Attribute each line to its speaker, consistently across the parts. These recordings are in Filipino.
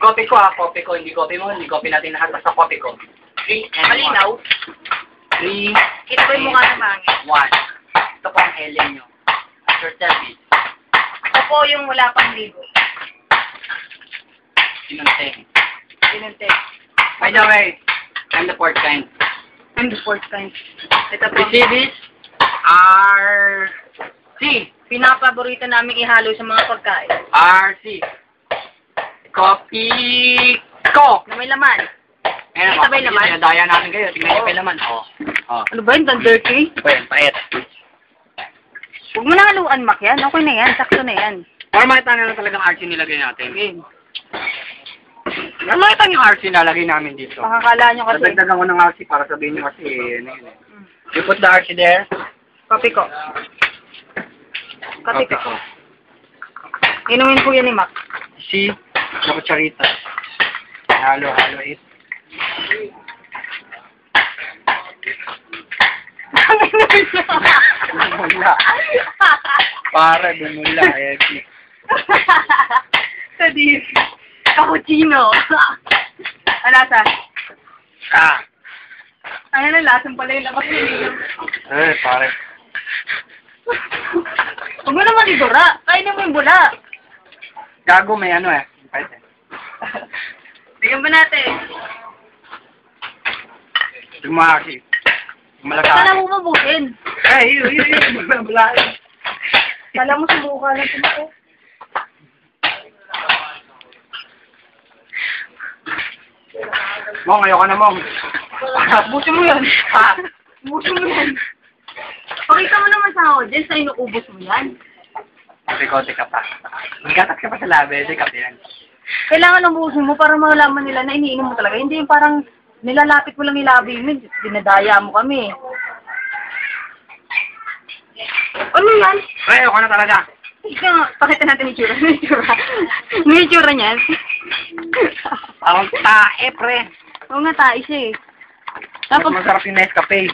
Speaker 1: Copy ko copy ko. Hindi copy mo, hindi copy natin lahat. Basta copy ko. 3 and 1.
Speaker 2: Malinaw.
Speaker 1: 3,
Speaker 2: Kita ko yung mukha ng mangin.
Speaker 1: 1. Ito po ang alien nyo. After service.
Speaker 2: Ito po yung wala pang ligo.
Speaker 1: Sinunting.
Speaker 2: Pinunte.
Speaker 1: By the way, I'm the fourth kind.
Speaker 2: I'm the fourth time. Ito po.
Speaker 1: Receives RC.
Speaker 2: Pinapaborito namin ihalo sa mga pagkain.
Speaker 1: RC. Copy ko.
Speaker 2: Na may laman.
Speaker 1: Ayan,
Speaker 2: Sabay naman.
Speaker 1: Daya namin kayo. Tingnan nyo kayo naman. Oh.
Speaker 2: Ano ba yun? Dirty?
Speaker 1: Ayan, pait.
Speaker 2: Huwag mo na haluan, Mac, yan. Okay na yan. Sakto na yan.
Speaker 1: Para makita na lang talagang RC nilagay natin. Para makita yung RC nalagay namin dito.
Speaker 2: Makakala nyo kasi.
Speaker 1: Dadagdagan ko ng RC para sabihin nyo kasi, ano yun eh. You put the RC there.
Speaker 2: Copy ko. Copy ko. Inumin po yan ni Mac.
Speaker 1: See? Na kutsarita. Halo it. Dumula. Para dumula.
Speaker 2: Sadis. Cappuccino. Alasa. Ano na, lasang pala yung labas yun.
Speaker 1: Pare.
Speaker 2: Huwag mo naman ibura. Kainin mo yung bula.
Speaker 1: Gago may ano eh. Pwede.
Speaker 2: Bigyan ba natin?
Speaker 1: Lumaki. Malaka.
Speaker 2: Kala mo mabuhin.
Speaker 1: Yun. Malaki.
Speaker 2: Kala mo sumuka lang tumakot.
Speaker 1: Mong, ayoko na mong.
Speaker 2: Busin mo yan. Busin mo yan. Pakita mo naman sa audience na inuubos mo yan.
Speaker 1: Teka pa. Magkatat ka pa sa labi. Teka pa yan.
Speaker 2: Kailangan ng busin mo para malaman nila na iniinom mo talaga. Hindi yung parang nilalapit mo lang yung labi mo. Dinadaya mo kami. Ano yan?
Speaker 1: Ay, ayoko na talaga.
Speaker 2: Pakita natin yung itsura. May itsura niyan.
Speaker 1: Parang tae, pre.
Speaker 2: Oo nga, tayo siya eh.
Speaker 1: Mas masarap yung Nescafe.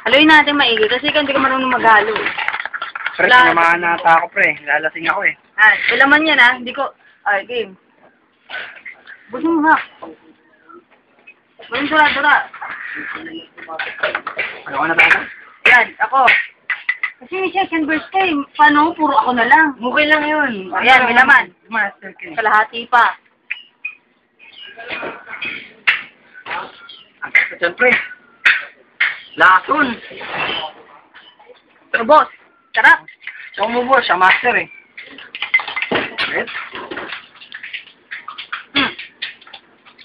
Speaker 2: Haluin natin maigi kasi ikaw hindi ka marunong maghalo.
Speaker 1: Pre, sinamahan na ata ako, pre. Lalasing ako eh.
Speaker 2: Ilaman yan ha. Hindi ko... game. Busin mo ha. Busin dura.
Speaker 1: Ayoko na talaga.
Speaker 2: Yan, ako. Kasi may second verse ka eh. Paano? Puro ako na lang.
Speaker 1: Okay lang yun.
Speaker 2: Ayan, may laman.
Speaker 1: Master King.
Speaker 2: Kalahati pa.
Speaker 1: Ang kasa dyan, pre. Lason.
Speaker 2: Pero boss, sarap.
Speaker 1: Siya umubo, siya master eh. Right?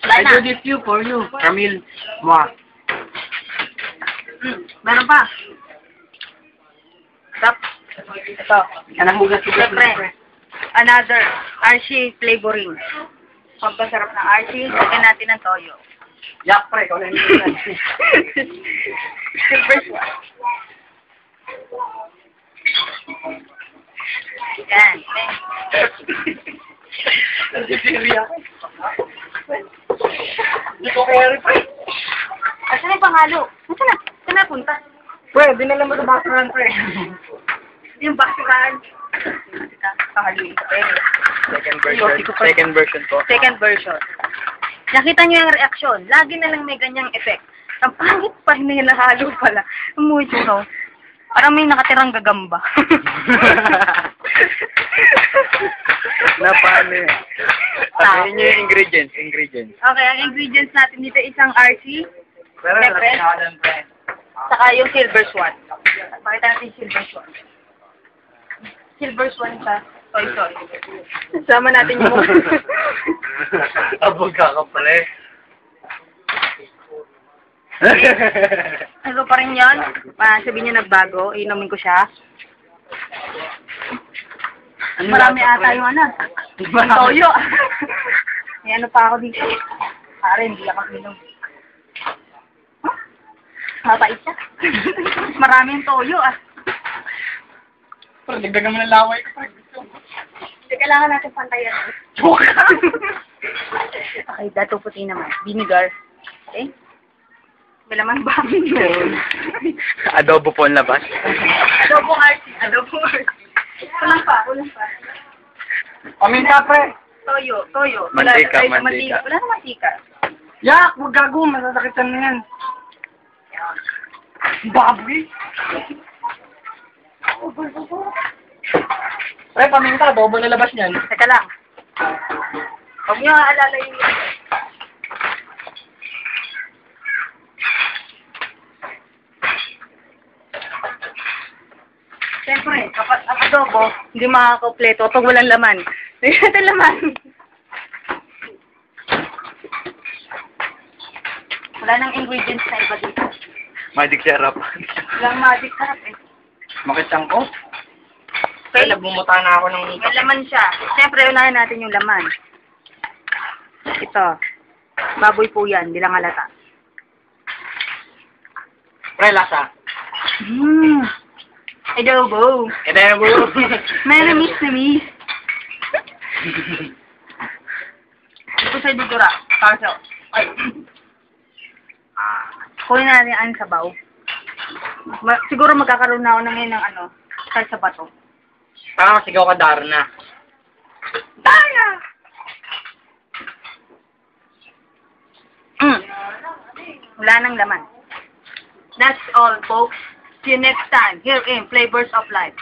Speaker 2: Wala
Speaker 1: I
Speaker 2: na.
Speaker 1: do this for you. Camille, moi.
Speaker 2: Meron pa. Sarap. Ito.
Speaker 1: Yan ang hugas ko,
Speaker 2: Siyempre.
Speaker 1: pre.
Speaker 2: Another Archie flavoring. Pampasarap ng Archie. Lagyan natin ng toyo.
Speaker 1: Yak, pre. Ikaw na yung
Speaker 2: Silver one. Yan.
Speaker 1: Hindi ko kaya, pre.
Speaker 2: Asan yung pangalo? Saan na? Saan na punta?
Speaker 1: Pre, dinala mo sa basaran, pre.
Speaker 2: Yung basuran. Pangaluin ko.
Speaker 1: Second version po.
Speaker 2: Second version. Nakita niyo yung reaksyon. Lagi na lang may ganyang effect. Ang pangit pa rin nila halo pala. Umuwi ko. Parang may nakatirang gagamba.
Speaker 1: Na paano eh. Sabihin niyo yung ingredients.
Speaker 2: Okay, ang ingredients natin dito isang RC,
Speaker 1: Pero
Speaker 2: Siyempre.
Speaker 1: pre.
Speaker 2: saka yung silver swan. Pakita natin yung silver swan. Silver swan sa soy sauce. Sama natin yung
Speaker 1: Abog ka pala eh.
Speaker 2: ano pa rin yun? Sabihin niyo nagbago, inumin ko siya. Marami ata yung ano. Toyo. May ano pa ako dito. Pare, hindi ako inom. Mapait siya. Maraming toyo ah.
Speaker 1: Pero dagdagan mo ng laway ka.
Speaker 2: Hindi kailangan natin pantayan. Okay, dato puti naman. Vinegar. Okay? May laman ba?
Speaker 1: Adobo po ang labas.
Speaker 2: Adobo heart. Adobo heart. Kulang pa.
Speaker 1: Paminta, pre.
Speaker 2: Toyo.
Speaker 1: Mantika,
Speaker 2: Ay,
Speaker 1: mantika.
Speaker 2: Wala na mantika.
Speaker 1: Yak, wag gago, masasakitan na yan. Baboy. Pre, paminta, bobo na labas niyan.
Speaker 2: Teka lang. Huwag niyo aalala yung... Siyempre, kapag ang adobo, hindi makakakompleto pag walang laman. Lagyan natin laman. Wala nang ingredients na iba dito.
Speaker 1: Magic syrup.
Speaker 2: Walang magic sarap eh.
Speaker 1: Makitang ko.
Speaker 2: Okay.
Speaker 1: Pre, nagbumuta na ako ng...
Speaker 2: May laman siya. Siyempre, unahin natin yung laman. Ito. Baboy po yan, di lang halata.
Speaker 1: Pre, lasa.
Speaker 2: Adobo.
Speaker 1: Adobo.
Speaker 2: May namis. Ito sa dito ra. Kaso. Ay. Kunin natin ang sabaw. Siguro magkakaroon na ako ng ngayon ng ano, salsa bato.
Speaker 1: Parang sigaw ka, Darna.
Speaker 2: Daya! Wala nang laman. That's all, folks. See you next time here in Flavors of Life.